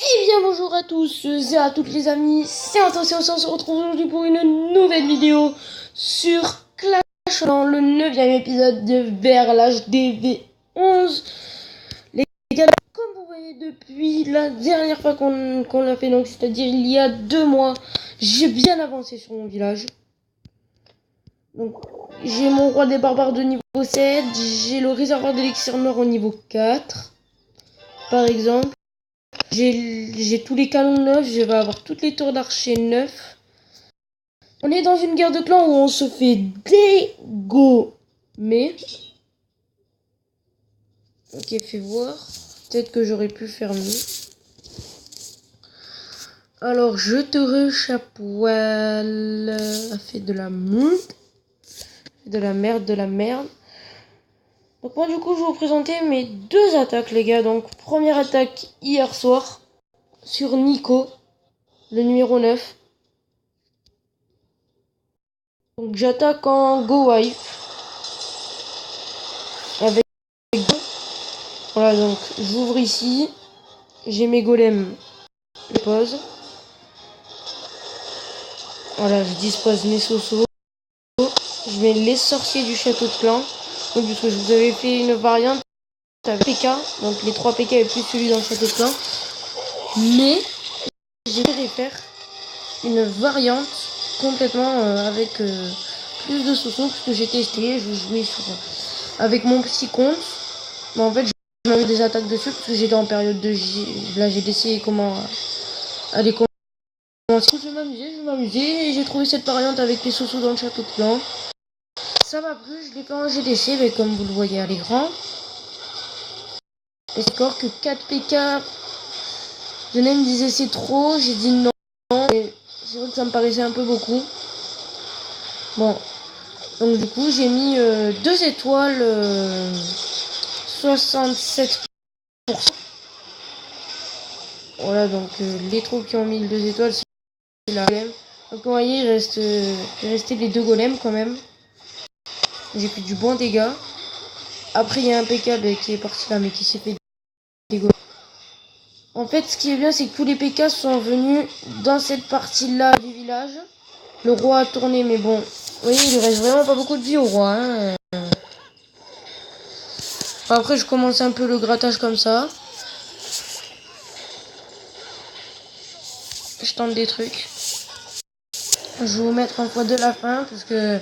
Eh bien bonjour à tous et à toutes les amis, c'est Attention, on se retrouve aujourd'hui pour une nouvelle vidéo sur Clash dans le 9e épisode de Vers l'âge des V11. Les gars, comme vous voyez depuis la dernière fois qu'on l'a fait, donc c'est-à-dire il y a 2 mois, j'ai bien avancé sur mon village. Donc j'ai mon roi des barbares de niveau 7, j'ai le réservoir d'élixir noir au niveau 4, par exemple. J'ai tous les canons neufs, je vais avoir toutes les tours d'archer neufs. On est dans une guerre de clans où on se fait dégommer. Ok, fais voir. Peut-être que j'aurais pu faire mieux. Alors, je te rechapoile. Fait de la merde. De la merde. Donc moi, du coup, je vais vous présenter mes 2 attaques, les gars. Donc, première attaque hier soir sur Nico, le numéro 9. Donc j'attaque en Go Wife. Avec voilà, donc j'ouvre ici. J'ai mes golems. Je pose. Voilà, je dispose mes sosos. Je mets les sorciers du château de clan. Donc puisque je vous avais fait une variante avec PK. Donc les 3 PK et plus celui dans le château de clan. Mais j'ai préféré faire une variante complètement avec plus de sosos. Parce que j'ai testé, je jouais avec mon petit compte. Mais en fait, je m'avais des attaques dessus parce que j'étais en période de là j'ai essayé comment aller commencer. Je vais m'amuser et j'ai trouvé cette variante avec les sosos dans le château de clan. Ça m'a plu, je l'ai fait en GDC, mais comme vous le voyez à l'écran. Et score que 4 PK. Jenny me disait c'est trop, j'ai dit non. Et c'est vrai que ça me paraissait un peu beaucoup. Bon, donc du coup j'ai mis 2 étoiles, 67%. Voilà, donc les troupes qui ont mis le 2 étoiles, c'est la golem. Donc vous voyez, il reste les 2 golems quand même. J'ai fait du bon dégât. Après, il y a un PK qui est parti là, mais qui s'est fait dégommer. En fait, ce qui est bien, c'est que tous les PK sont venus dans cette partie-là du village. Le roi a tourné, mais bon, vous voyez, il lui reste vraiment pas beaucoup de vie au roi. Hein. Après, je commence un peu le grattage comme ça. Je tente des trucs. Je vais vous mettre en x2 la fin, parce que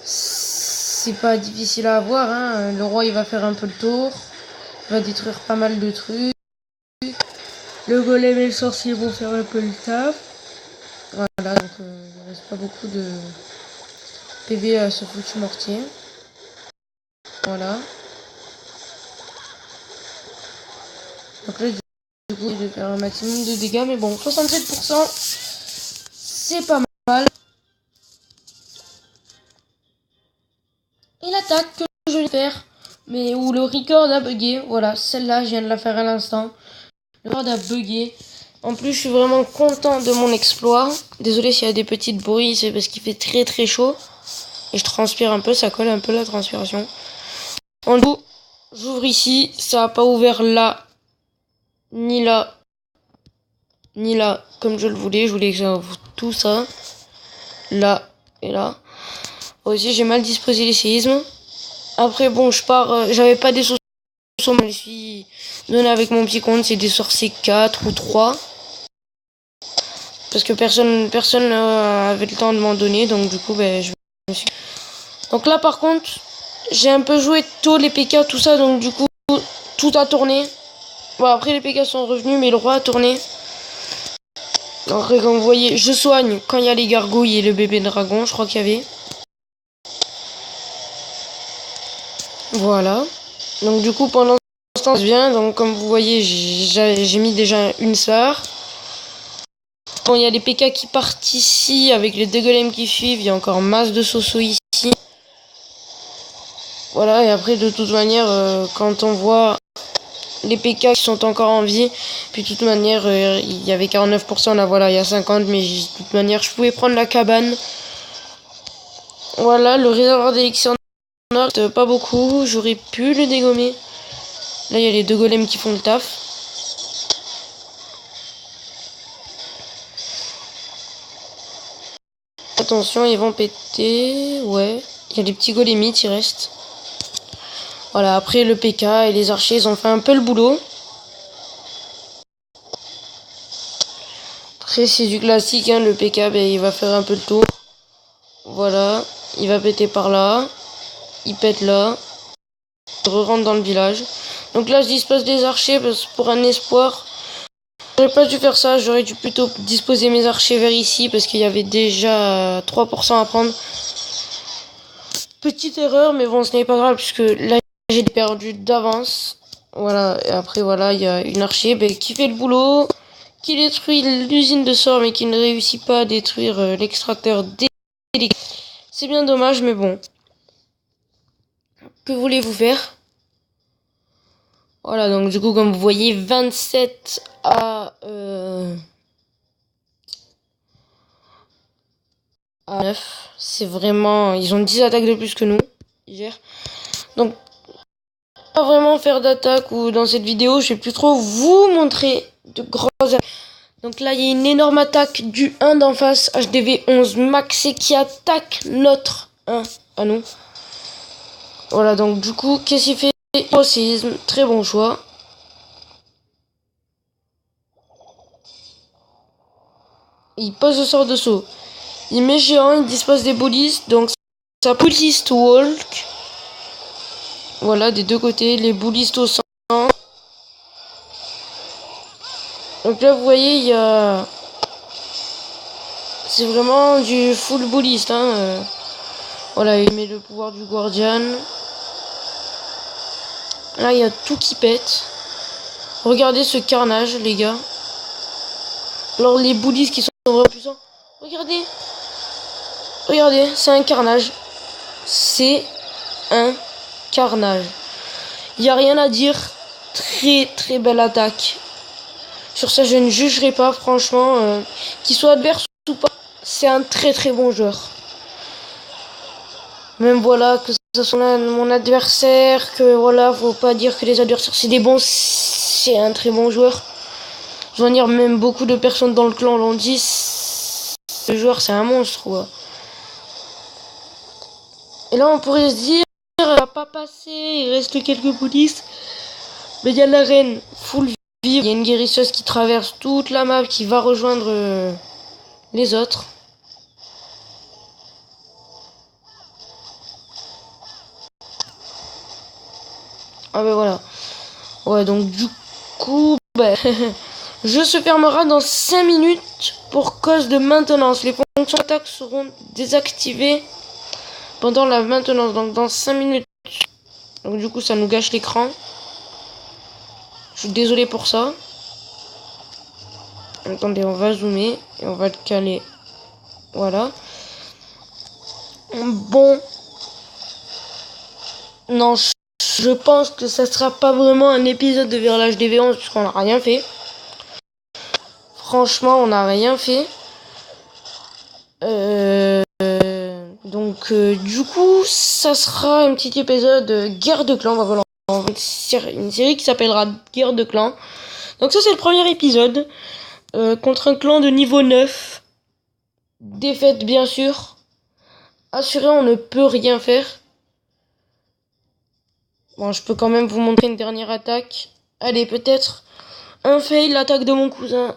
c'est pas difficile à avoir. Hein. Le roi, il va faire un peu le tour. Il va détruire pas mal de trucs. Le golem et le sorcier vont faire un peu le taf. Voilà, donc il reste pas beaucoup de PV à ce foutu mortier. Voilà. Donc là, du coup, je vais faire un maximum de dégâts. Mais bon, 67%, c'est pas mal. Et l'attaque que je vais faire, mais où le record a bugué. Voilà, celle-là, je viens de la faire à l'instant. Le record a bugué. En plus, je suis vraiment content de mon exploit. Désolé s'il y a des petites bruits, c'est parce qu'il fait très très chaud. Et je transpire un peu, ça colle un peu la transpiration. En tout, j'ouvre ici, ça n'a pas ouvert là, ni là, ni là, comme je le voulais. Je voulais que ça ouvre tout ça, là et là. Aussi, j'ai mal disposé les séismes. Après, bon, je pars, j'avais pas des sauces, je me suis donné avec mon petit compte, c'est des sorciers 4 ou 3. Parce que personne avait le temps de m'en donner, donc du coup, ben, je me suis... Donc là, par contre, j'ai un peu joué tôt les PK, tout ça, donc du coup, tout a tourné. Bon, après, les PK sont revenus, mais le roi a tourné. Donc, comme vous voyez, je soigne quand il y a les gargouilles et le bébé dragon, je crois qu'il y avait. Voilà. Donc, du coup, pendant ce temps, je viens. Donc, comme vous voyez, j'ai mis déjà une sœur. Bon, il y a les PK qui partent ici avec les 2 golems qui suivent. Il y a encore masse de soso ici. Voilà, et après, de toute manière, quand on voit les PK qui sont encore en vie, puis de toute manière, il y avait 49%, là, voilà, il y a 50, mais de toute manière, je pouvais prendre la cabane. Voilà, le réservoir d'élixir noir, pas beaucoup, j'aurais pu le dégommer. Là, il y a les 2 golems qui font le taf. Attention, ils vont péter. Ouais. Il y a des petits golémites, il reste. Voilà, après le PK et les archers, ils ont fait un peu le boulot. Après, c'est du classique, hein, le PK, ben, il va faire un peu le tour. Voilà, il va péter par là. Il pète là. Il re-rentre dans le village. Donc là, je dispose des archers parce que pour un espoir. J'aurais pas dû faire ça, j'aurais dû plutôt disposer mes archers vers ici parce qu'il y avait déjà 3% à prendre. Petite erreur, mais bon, ce n'est pas grave puisque là, j'ai perdu d'avance. Voilà, et après, voilà, il y a une archer qui fait le boulot, qui détruit l'usine de sort, mais qui ne réussit pas à détruire l'extracteur d'électricité. C'est bien dommage, mais bon. Que voulez-vous faire? Voilà, donc du coup, comme vous voyez, 27 à 9. C'est vraiment... Ils ont 10 attaques de plus que nous. Ils gèrent. Donc, pas vraiment faire d'attaque ou dans cette vidéo, je vais plus trop vous montrer de grosses attaques. Donc là, il y a une énorme attaque du 1 d'en face, HDV 11 Max, et qui attaque notre 1 à nous. Voilà, donc du coup, qu'est-ce qu'il fait? Séisme, très bon choix. Il pose le sort de saut. Il met géant, il dispose des boulistes, donc ça bouliste walk. Voilà, des deux côtés, les boulistes au centre. Donc là, vous voyez, il y a... C'est vraiment du full bulliste, hein. Voilà, il met le pouvoir du Guardian. Là, il y a tout qui pète. Regardez ce carnage, les gars. Alors, les bullies qui sont vraiment puissants. Regardez. Regardez, c'est un carnage. C'est un carnage. Il n'y a rien à dire. Très, très belle attaque. Sur ça, je ne jugerai pas, franchement. Qu'il soit adverse ou pas, c'est un très, très bon joueur. Même voilà, que ce soit mon adversaire, que voilà, faut pas dire que les adversaires c'est des bons, c'est un très bon joueur. Je veux dire, même beaucoup de personnes dans le clan l'ont dit, ce joueur c'est un monstre, quoi. Et là on pourrait se dire, il va pas passer, il reste quelques bouddhistes. Mais il y a l'arène full vive, il y a une guérisseuse qui traverse toute la map, qui va rejoindre les autres. Ah ben voilà. Ouais, donc du coup, je se fermera dans 5 minutes pour cause de maintenance. Les fonctions d'attaque seront désactivées pendant la maintenance. Donc dans 5 minutes. Donc du coup, ça nous gâche l'écran. Je suis désolé pour ça. Attendez, on va zoomer et on va le caler. Voilà. Bon. Non, je pense que ça sera pas vraiment un épisode de Virage DV11 puisqu'on n'a rien fait. Franchement, on n'a rien fait. Donc, du coup, ça sera un petit épisode Guerre de Clans. Voilà, une série qui s'appellera Guerre de Clans. Donc ça, c'est le premier épisode. Contre un clan de niveau 9. Défaite, bien sûr. Assuré, on ne peut rien faire. Bon, je peux quand même vous montrer une dernière attaque. Allez, peut-être un fail, l'attaque de mon cousin.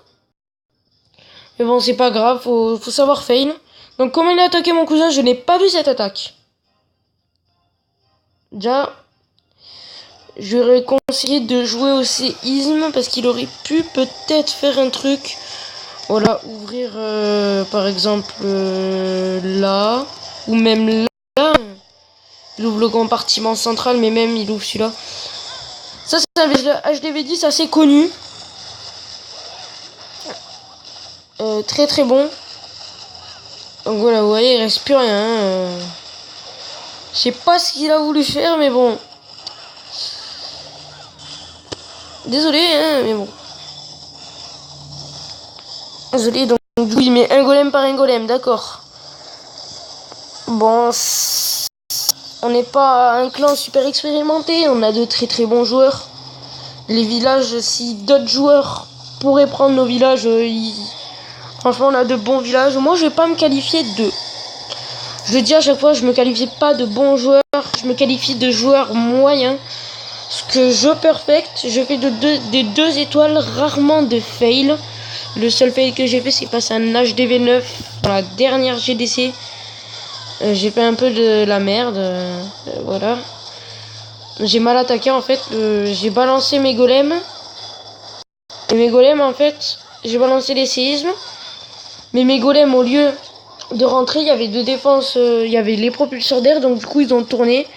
Mais bon, c'est pas grave, faut savoir fail. Donc, comment il a attaqué mon cousin, je n'ai pas vu cette attaque. Déjà, j'aurais conseillé de jouer au séisme parce qu'il aurait pu peut-être faire un truc. Voilà, ouvrir par exemple là, ou même là. Il ouvre le compartiment central, mais même il ouvre celui-là. Ça, c'est un HDV10 assez connu. Très très bon. Donc voilà, vous voyez, il reste plus rien. Je sais pas ce qu'il a voulu faire, mais bon. Désolé, hein, mais bon. Désolé, donc du coup, il met un golem par un golem, d'accord. Bon, on n'est pas un clan super expérimenté, on a de très très bons joueurs. Les villages, si d'autres joueurs pourraient prendre nos villages, franchement, on a de bons villages. Moi, je vais pas me qualifier de Je le dis à chaque fois, je me qualifie pas de bon joueur, je me qualifie de joueur moyen. Ce que je perfecte, je fais des 2 étoiles, rarement de fail. Le seul fail que j'ai fait, c'est passer un HDV9 dans la dernière GDC. J'ai fait un peu de la merde, voilà. J'ai mal attaqué en fait, j'ai balancé mes golems. Et mes golems en fait, j'ai balancé les séismes. Mais mes golems, au lieu de rentrer, il y avait 2 défenses, il y avait les propulseurs d'air, donc du coup ils ont tourné.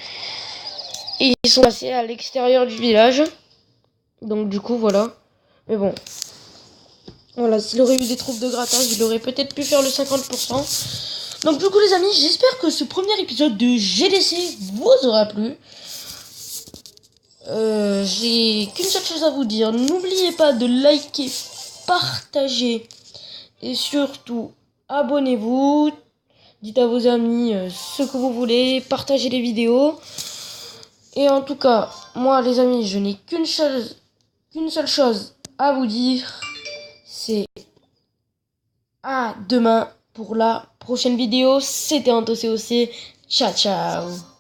Et ils sont passés à l'extérieur du village. Donc du coup voilà. Mais bon. Voilà, s'il aurait eu des troupes de grattage, il aurait peut-être pu faire le 50%. Donc du coup les amis, j'espère que ce premier épisode de GDC vous aura plu. J'ai qu'une seule chose à vous dire. N'oubliez pas de liker, partager et surtout abonnez-vous. Dites à vos amis ce que vous voulez. Partagez les vidéos. Et en tout cas, moi les amis, je n'ai qu'une seule chose à vous dire. C'est à demain pour la prochaine vidéo. C'était Anto COC. Ciao ciao.